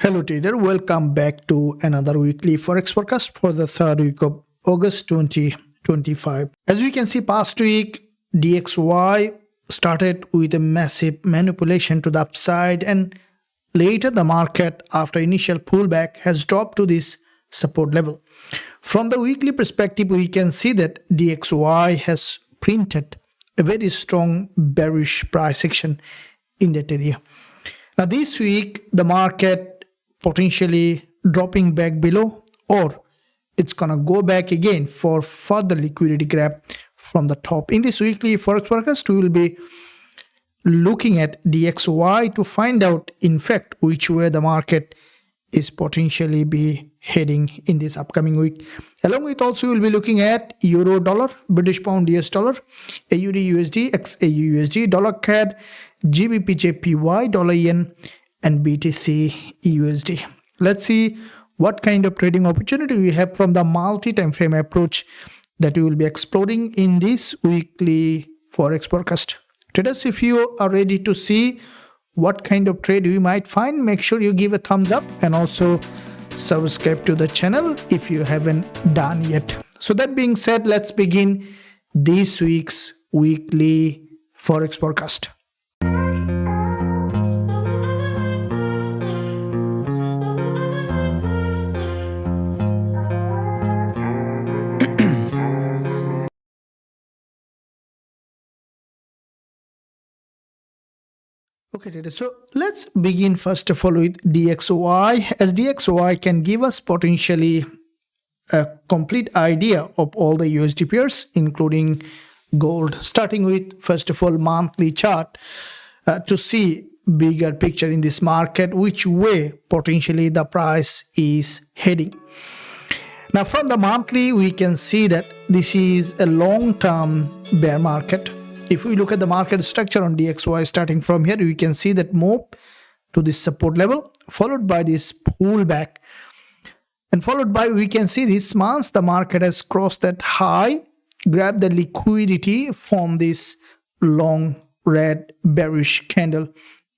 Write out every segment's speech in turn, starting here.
Hello trader, welcome back to another weekly Forex forecast for the third week of August 2025. As we can see, past week DXY started with a massive manipulation to the upside, and later the market, after initial pullback, has dropped to this support level. From the weekly perspective, we can see that DXY has printed a very strong bearish price action in that area. Now this week the market potentially dropping back below, or it's gonna go back again for further liquidity grab from the top. In this weekly Forex forecast, we will be looking at DXY to find out in fact which way the market is potentially be heading in this upcoming week. Along with also we'll be looking at euro dollar, British pound US dollar, AUD USD, XAU USD, dollar CAD, GBPJPY, dollar yen, and BTCUSD. Let's see what kind of trading opportunity we have from the multi-time frame approach that we will be exploring in this weekly Forex forecast. Traders, if you are ready to see what kind of trade you might find, make sure you give a thumbs up and also subscribe to the channel if you haven't done yet. So that being said, let's begin this week's weekly Forex forecast. Okay, traders, so let's begin first of all with DXY, as DXY can give us potentially a complete idea of all the USD pairs, including gold, starting with first of all monthly chart to see bigger picture in this market, which way potentially the price is heading. Now from the monthly, we can see that this is a long-term bear market. If we look at the market structure on DXY, starting from here, we can see that move to this support level, followed by this pullback, and followed by, we can see this month the market has crossed that high, grabbed the liquidity from this long red bearish candle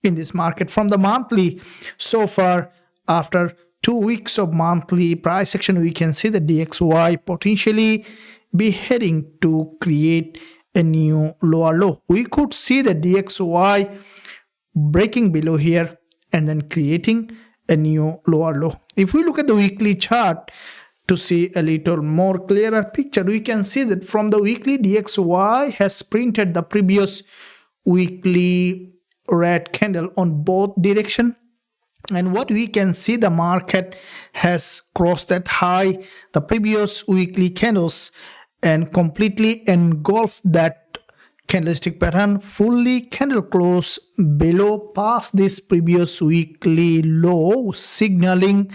in this market. From the monthly, so far after 2 weeks of monthly price action, we can see that DXY potentially be heading to create a new lower low. We could see the DXY breaking below here and then creating a new lower low. If we look at the weekly chart to see a little more clearer picture, we can see that from the weekly, DXY has printed the previous weekly red candle on both direction. And what we can see, the market has crossed that high, the previous weekly candles, and completely engulfed that candlestick pattern, fully candle close below past this previous weekly low, signaling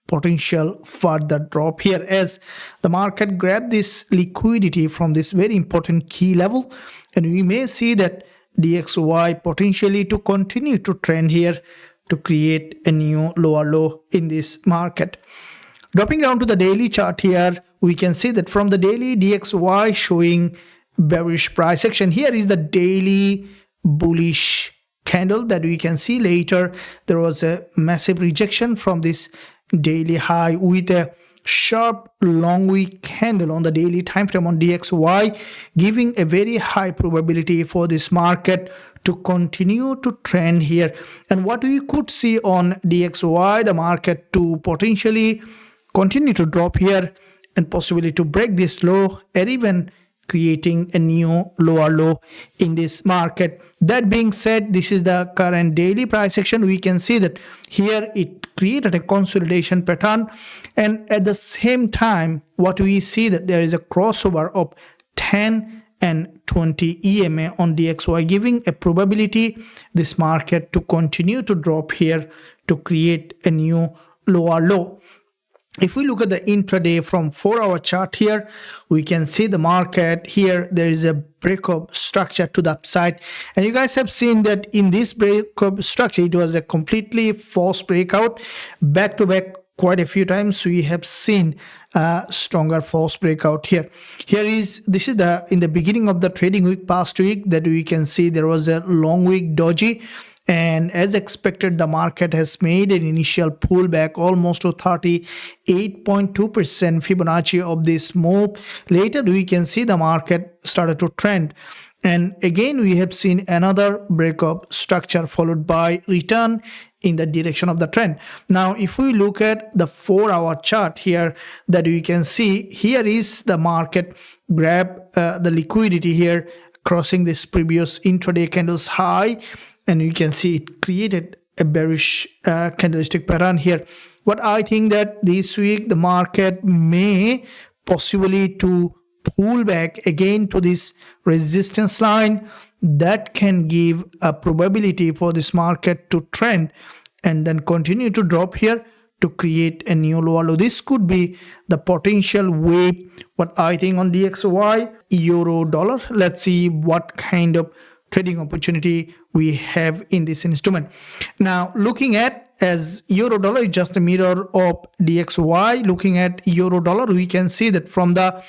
potential further drop here as the market grabbed this liquidity from this very important key level, and we may see that DXY potentially to continue to trend here to create a new lower low in this market. Dropping down to the daily chart here, we can see that from the daily, DXY showing bearish price action. Here is the daily bullish candle that we can see. Later there was a massive rejection from this daily high with a sharp long wick candle on the daily time frame on DXY, giving a very high probability for this market to continue to trend here. And what we could see on DXY, the market to potentially continue to drop here and possibly to break this low, or even creating a new lower low in this market. That being said, this is the current daily price action. We can see that here it created a consolidation pattern, and at the same time what we see that there is a crossover of 10 and 20 EMA on DXY, giving a probability this market to continue to drop here to create a new lower low. If we look at the intraday from 4-hour chart here, we can see the market here, there is a breakup structure to the upside, and you guys have seen that in this breakup structure it was a completely false breakout back to back quite a few times. We have seen a stronger false breakout here. This is the in the beginning of the trading week, past week, that we can see there was a long wick doji, And as expected, the market has made an initial pullback almost to 38.2% Fibonacci of this move. Later, we can see the market started to trend. And again, we have seen another breakup structure followed by return in the direction of the trend. Now, if we look at the 4-hour chart here, that we can see here is the market grab the liquidity here, crossing this previous intraday candles high, and you can see it created a bearish candlestick pattern here. What I think that this week the market may possibly to pull back again to this resistance line that can give a probability for this market to trend and then continue to drop here to create a new lower low. This could be the potential wave, what I think on DXY, euro dollar. Let's see what kind of trading opportunity we have in this instrument. Now, looking at as euro dollar is just a mirror of DXY. Looking at euro dollar, we can see that from the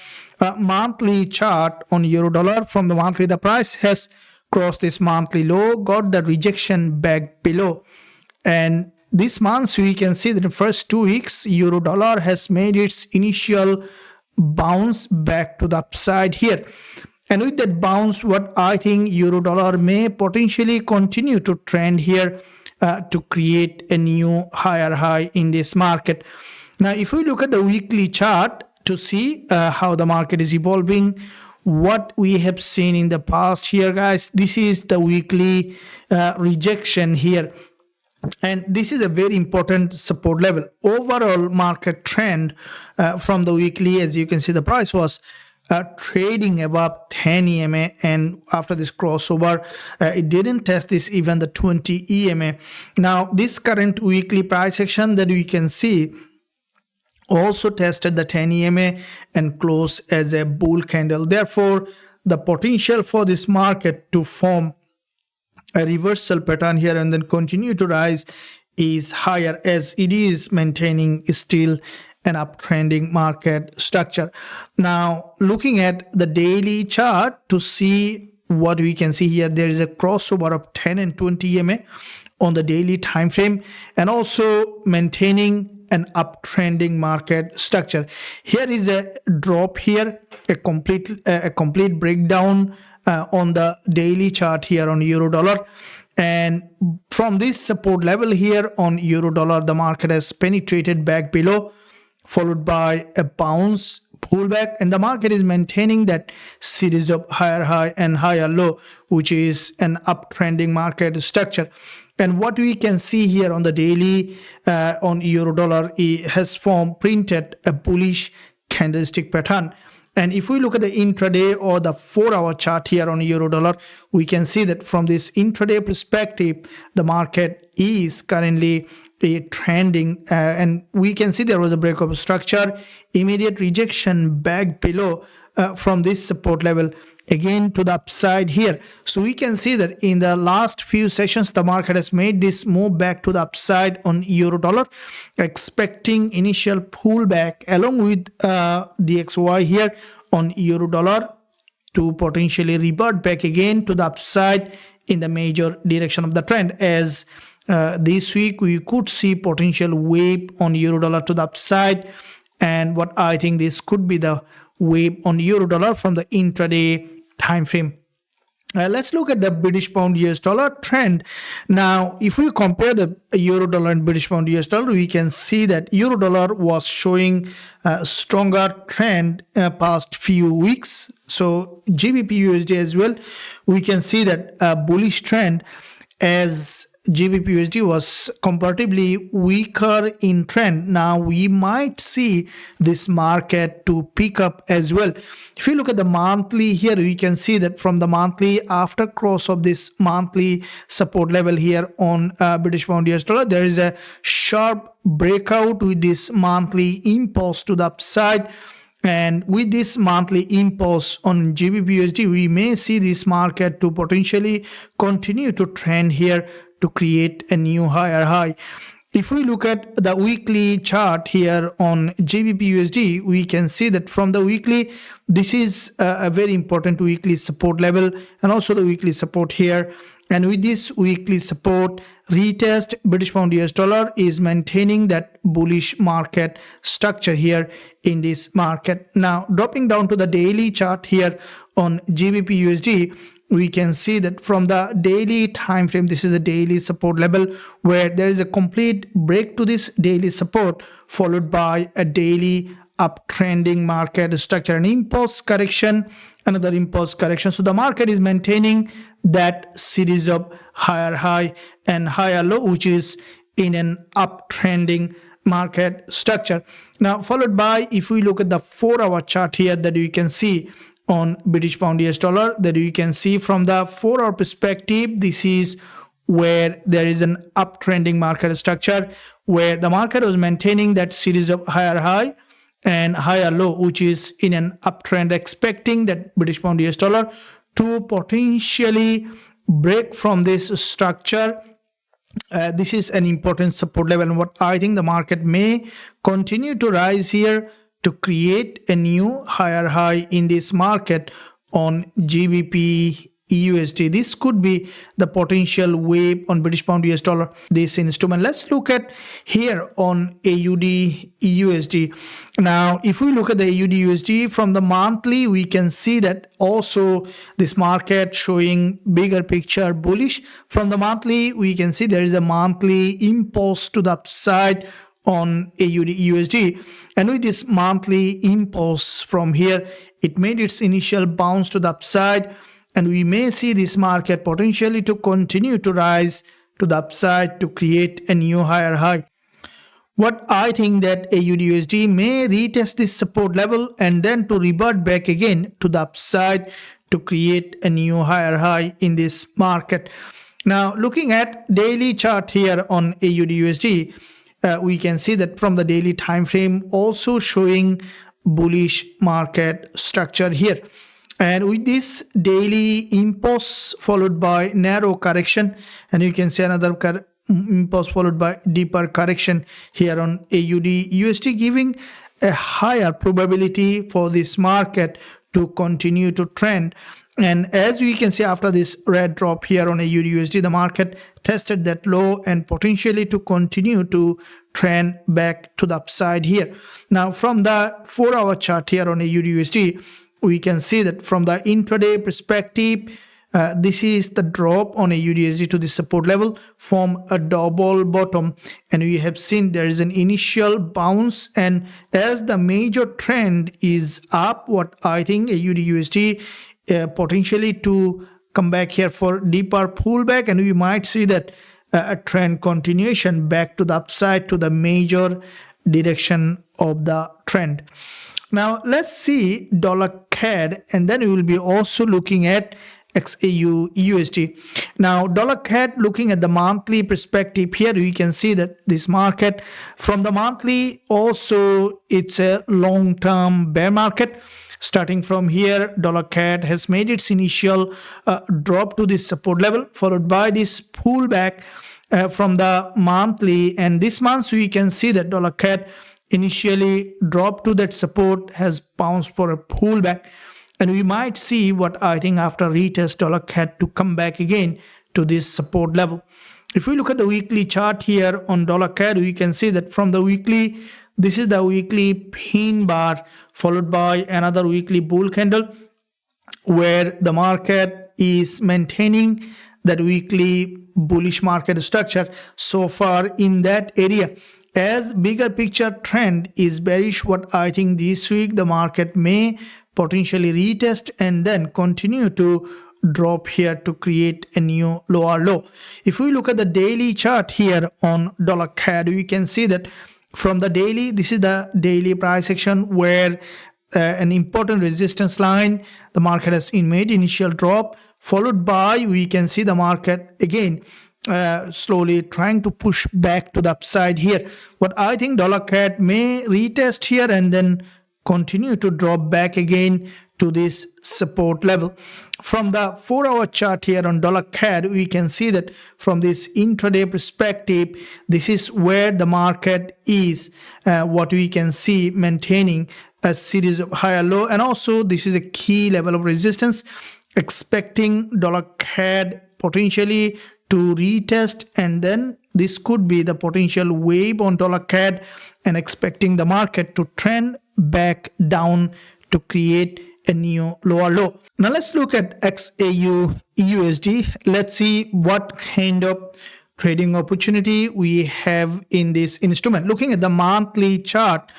monthly chart on euro dollar, from the monthly, the price has crossed this monthly low, got the rejection back below. And this month, we can see that the first 2 weeks, euro dollar has made its initial bounce back to the upside here. And with that bounce, what I think euro dollar may potentially continue to trend here to create a new higher high in this market. Now, if we look at the weekly chart to see how the market is evolving, what we have seen in the past here, guys, this is the weekly rejection here. And this is a very important support level. Overall market trend from the weekly, as you can see, the price was trading above 10 EMA, and after this crossover it didn't test this even the 20 EMA. Now this current weekly price action that we can see also tested the 10 EMA and closed as a bull candle. Therefore, the potential for this market to form a reversal pattern here and then continue to rise is higher, as it is maintaining still an uptrending market structure. Now, looking at the daily chart to see what we can see here, there is a crossover of 10 and 20 EMA on the daily time frame, and also maintaining an uptrending market structure. Here is a drop here, a complete breakdown on the daily chart here on euro dollar. And from this support level here on euro dollar, the market has penetrated back below, followed by a bounce pullback, and the market is maintaining that series of higher high and higher low, which is an uptrending market structure. And what we can see here on the daily on euro dollar, it has printed a bullish candlestick pattern. And if we look at the intraday or the 4-hour chart here on euro dollar, we can see that from this intraday perspective, the market is currently trending, and we can see there was a breakup structure, immediate rejection back below from this support level again to the upside here. So we can see that in the last few sessions the market has made this move back to the upside on euro dollar, expecting initial pullback along with DXY here on euro dollar to potentially revert back again to the upside in the major direction of the trend, as this week we could see potential wave on euro dollar to the upside. And what I think this could be the wave on euro dollar from the intraday time frame. Let's look at the British pound US dollar trend. Now, if we compare the euro dollar and British pound US dollar, we can see that euro dollar was showing a stronger trend past few weeks. So GBPUSD as well, we can see that a bullish trend, as GBPUSD was comparatively weaker in trend. Now we might see this market to pick up as well. If you look at the monthly here, we can see that from the monthly, after cross of this monthly support level here on British pound US dollar, there is a sharp breakout with this monthly impulse to the upside. And with this monthly impulse on GBPUSD, we may see this market to potentially continue to trend here to create a new higher high. If we look at the weekly chart here on GBPUSD, we can see that from the weekly, this is a very important weekly support level, and also the weekly support here And with this weekly support retest, British pound US dollar is maintaining that bullish market structure here in this market. Now dropping down to the daily chart here on GBPUSD, we can see that from the daily time frame, this is a daily support level where there is a complete break to this daily support followed by a daily uptrending market structure, an impulse correction, another impulse correction. So the market is maintaining that series of higher high and higher low, which is in an uptrending market structure. Now followed by, if we look at the 4-hour chart here, that you can see on British pound US dollar, that you can see from the 4-hour perspective, this is where there is an uptrending market structure where the market was maintaining that series of higher high and higher low, which is in an uptrend, expecting that British pound US dollar to potentially break from this structure. This is an important support level, and what I think the market may continue to rise here to create a new higher high in this market on GBPUSD. This could be the potential wave on British pound US dollar, this instrument. Let's look at here on AUD/USD. Now if we look at the AUD/USD from the monthly, we can see that also this market showing bigger picture bullish. From the monthly, we can see there is a monthly impulse to the upside on AUD/USD, and with this monthly impulse from here, it made its initial bounce to the upside, and we may see this market potentially to continue to rise to the upside to create a new higher high. What I think that AUD/USD may retest this support level and then to revert back again to the upside to create a new higher high in this market. Now looking at daily chart here on AUD/USD, we can see that from the daily time frame also showing bullish market structure here, and with this daily impulse followed by narrow correction, and you can see another impulse followed by deeper correction here on AUD/USD, giving a higher probability for this market to continue to trend. And as we can see, after this red drop here on AUD/USD, the market tested that low and potentially to continue to trend back to the upside here. Now from the 4-hour chart here on AUD/USD, we can see that from the intraday perspective, this is the drop on AUD/USD to the support level from a double bottom, and we have seen there is an initial bounce, and as the major trend is up, what I think AUD/USD potentially to come back here for deeper pullback, and we might see that a trend continuation back to the upside to the major direction of the trend. Now let's see dollar CAD, and then we will be also looking at XAU/USD. Now dollar CAD, looking at the monthly perspective here, we can see that this market from the monthly also it's a long-term bear market. Starting from here, dollar CAD has made its initial drop to this support level, followed by this pullback from the monthly, and this month we can see that dollar CAD initially dropped to that support, has bounced for a pullback, and we might see what I think after retest dollar CAD to come back again to this support level. If we look at the weekly chart here on dollar CAD, we can see that from the weekly, this is the weekly pin bar followed by another weekly bull candle where the market is maintaining that weekly bullish market structure so far in that area. As bigger picture trend is bearish, what I think this week the market may potentially retest and then continue to drop here to create a new lower low. If we look at the daily chart here on dollar CAD, we can see that from the daily, this is the daily price action where an important resistance line, the market has made initial drop, followed by we can see the market again slowly trying to push back to the upside here. What I think dollar CAD may retest here and then continue to drop back again to this support level. From the 4-hour chart here on dollar CAD, we can see that from this intraday perspective, this is where the market is, what we can see maintaining a series of higher low, and also this is a key level of resistance, expecting dollar CAD potentially to retest, and then this could be the potential wave on dollar CAD, and expecting the market to trend back down to create a new lower low. Now let's look at XAU USD. Let's see what kind of trading opportunity we have in this instrument. Looking at the monthly chart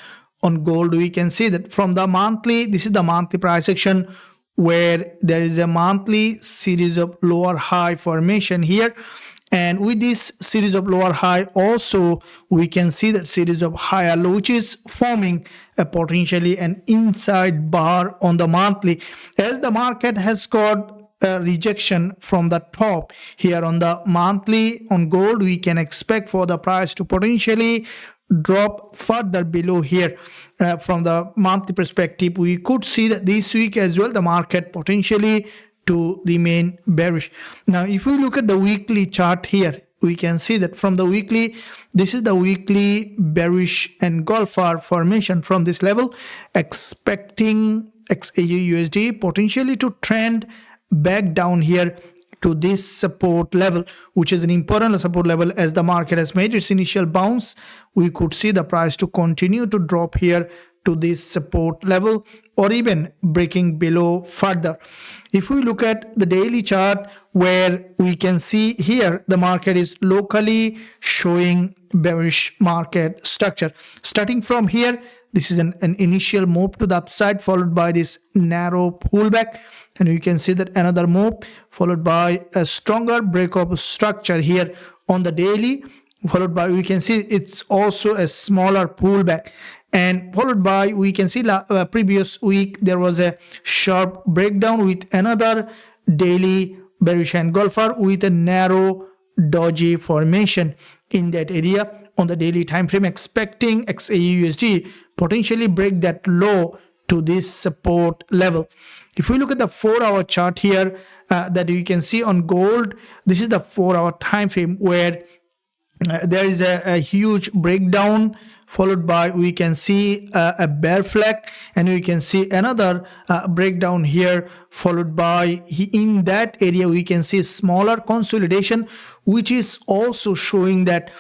on gold, we can see that from the monthly, this is the monthly price action, where there is a monthly series of lower high formation here, and with this series of lower high also we can see that series of higher low, which is forming a potentially an inside bar on the monthly, as the market has got a rejection from the top here on the monthly. On gold, we can expect for the price to potentially drop further below here. From the monthly perspective, we could see that this week as well the market potentially to remain bearish. Now if we look at the weekly chart here, we can see that from the weekly, this is the weekly bearish engulfer formation from this level, expecting XAU USD potentially to trend back down here to this support level, which is an important support level. As the market has made its initial bounce, we could see the price to continue to drop here to this support level, or even breaking below further. If we look at the daily chart, where we can see here the market is locally showing bearish market structure. Starting from here, this is an initial move to the upside, followed by this narrow pullback, and you can see that another move followed by a stronger break of structure here on the daily, followed by, we can see it's also a smaller pullback, and followed by, we can see previous week there was a sharp breakdown with another daily bearish engulfer with a narrow doji formation in that area on the daily time frame, expecting XAU USD potentially break that low to this support level. If we look at the 4-hour chart here, that you can see on gold, this is the 4-hour time frame, where there is a huge breakdown, followed by, we can see a bear flag, and we can see another breakdown here, followed by, in that area we can see smaller consolidation, which is also showing that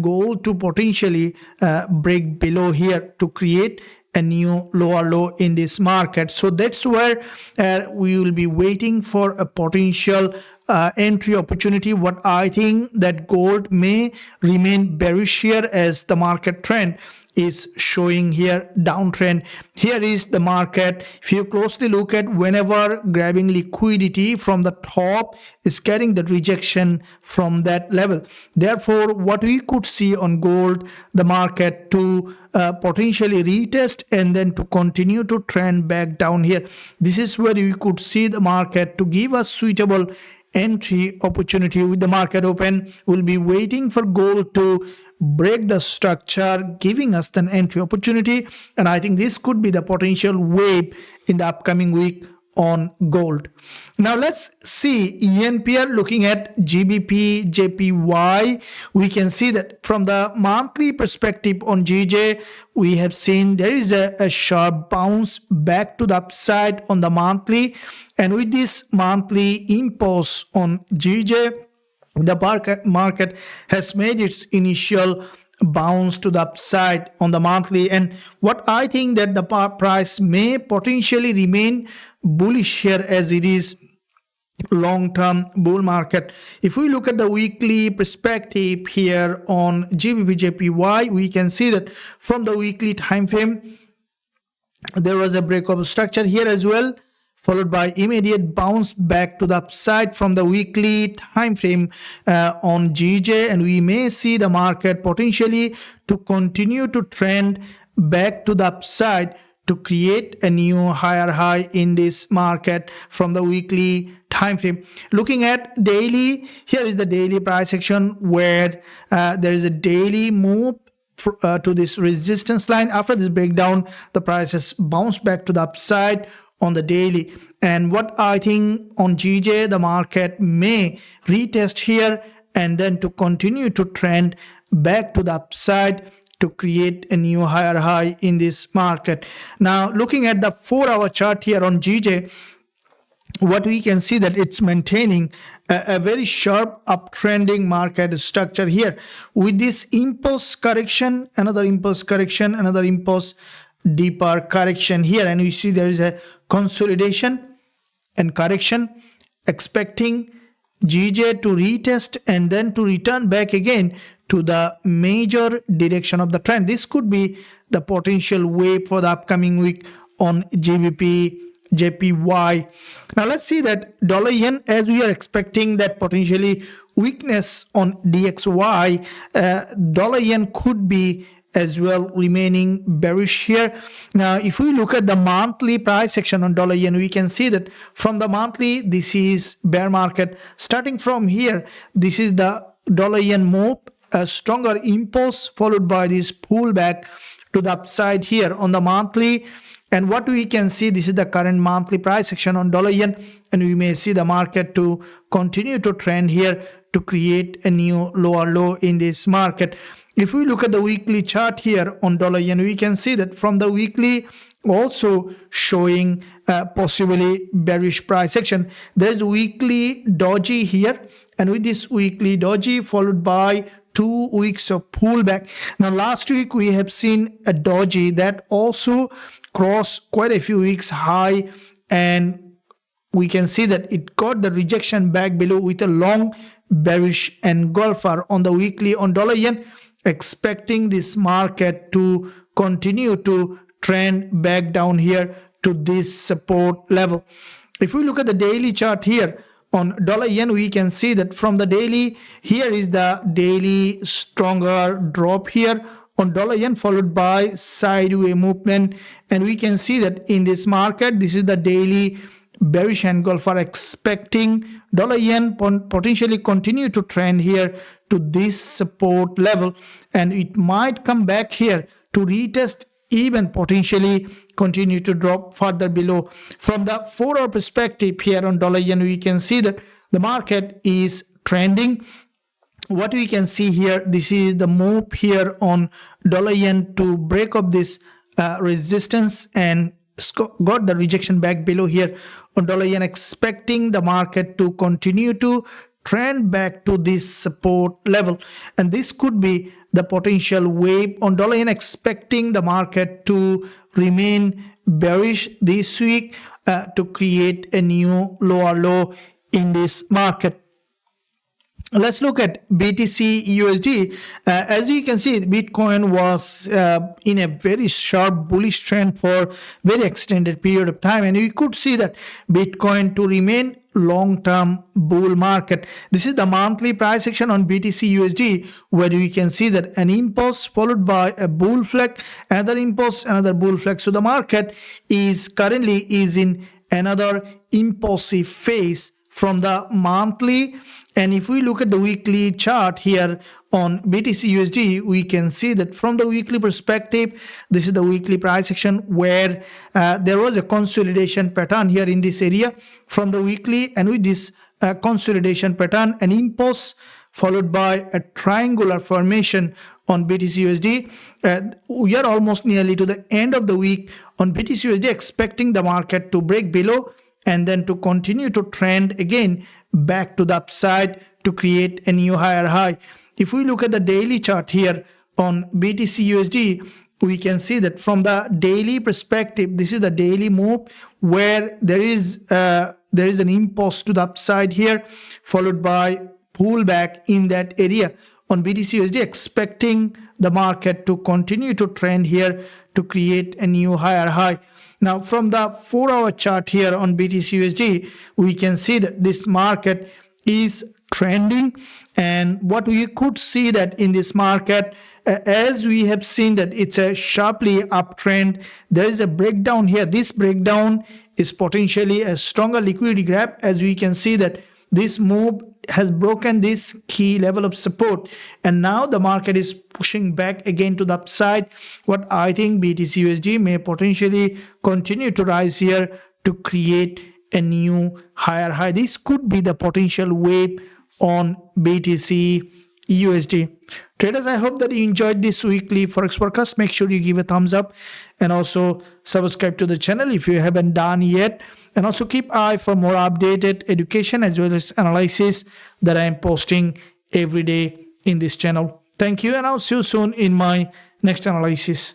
gold to potentially break below here to create a new lower low in this market. So that's where we will be waiting for a potential entry opportunity. What I think that gold may remain bearish here, as the market trend is showing here downtrend. Here is the market. If you closely look at, whenever grabbing liquidity from the top is getting the rejection from that level. Therefore, what we could see on gold, the market to potentially retest and then to continue to trend back down here. This is where you could see the market to give us suitable entry opportunity. With the market open, we'll be waiting for gold to break the structure, giving us an entry opportunity, and I think this could be the potential wave in the upcoming week on gold. Now let's see yen pair. Looking at GBPJPY, we can see that from the monthly perspective on GJ, we have seen there is a sharp bounce back to the upside on the monthly, and with this monthly impulse on GJ, the market has made its initial bounce to the upside on the monthly, and what I think that the price may potentially remain bullish here, as it is long-term bull market. If we look at the weekly perspective here on GBPJPY, we can see that from the weekly time frame there was a break of structure here as well, followed by immediate bounce back to the upside from the weekly time frame on GJ, and we may see the market potentially to continue to trend back to the upside to create a new higher high in this market from the weekly time frame. Looking at daily, here is the daily price action, where there is a daily move to this resistance line. After this breakdown, the price has bounced back to the upside on the daily, and what I think on GJ, the market may retest here and then to continue to trend back to the upside to create a new higher high in this market. Now looking at the 4-hour chart here on GJ, what we can see that it's maintaining a very sharp uptrending market structure here with this impulse correction, another impulse correction, another impulse deeper correction here, and we see there is a consolidation and correction, expecting GJ to retest and then to return back again to the major direction of the trend. This could be the potential wave for the upcoming week on GBPJPY. Now let's see that dollar yen, as we are expecting that potentially weakness on DXY, dollar yen could be as well remaining bearish here. Now if we look at the monthly price action on dollar yen, we can see that from the monthly, this is bear market. Starting from here, this is the dollar yen move, a stronger impulse followed by this pullback to the upside here on the monthly. And what we can see, this is the current monthly price action on dollar yen, and we may see the market to continue to trend here to create a new lower low in this market. If we look at the weekly chart here on dollar yen, we can see that from the weekly also showing possibly bearish price action. There's weekly doji here, and with this weekly doji followed by 2 weeks of pullback. Now last week we have seen a doji that also crossed quite a few weeks high, and we can see that it got the rejection back below with a long bearish engulfer on the weekly on dollar yen, expecting this market to continue to trend back down here to this support level. If we look at the daily chart here on dollar yen, we can see that from the daily, here is the daily stronger drop here on dollar yen followed by sideways movement, and we can see that in this market, this is the daily bearish engulfer, expecting dollar yen potentially continue to trend here to this support level, and it might come back here to retest, even potentially continue to drop further below. From the 4-hour perspective here on dollar yen, we can see that the market is trending. What we can see here, this is the move here on dollar yen to break up this resistance and got the rejection back below here on dollar yen, expecting the market to continue to trend back to this support level, and this could be the potential wave on dollar yen, expecting the market to remain bearish this week to create a new lower low in this market. Let's look at BTCUSD. As you can see, Bitcoin was in a very sharp bullish trend for very extended period of time, and we could see that Bitcoin to remain long-term bull market. This is the monthly price action on BTCUSD, where we can see that an impulse followed by a bull flag, another impulse, another bull flag. So the market is currently in another impulsive phase from the monthly. And if we look at the weekly chart here on BTCUSD, we can see that from the weekly perspective, this is the weekly price action where there was a consolidation pattern here in this area from the weekly, and with this consolidation pattern, an impulse followed by a triangular formation on BTCUSD. We are almost nearly to the end of the week on BTCUSD, expecting the market to break below and then to continue to trend again back to the upside to create a new higher high. If we look at the daily chart here on BTCUSD, we can see that from the daily perspective, this is the daily move where there is an impulse to the upside here, followed by pullback in that area on BTCUSD, expecting the market to continue to trend here to create a new higher high. Now, from the 4-hour chart here on BTCUSD, we can see that this market is trending, and what we could see that in this market, as we have seen that it's a sharply uptrend, there is a breakdown here. This breakdown is potentially a stronger liquidity grab, as we can see that this move has broken this key level of support, and now the market is pushing back again to the upside. What I think BTCUSD may potentially continue to rise here to create a new higher high. This could be the potential wave on BTCUSD. Traders, I hope that you enjoyed this weekly Forex forecast. Make sure you give a thumbs up and also subscribe to the channel if you haven't done yet. And also keep eye for more updated education as well as analysis that I am posting every day in this channel. Thank you, and I'll see you soon in my next analysis.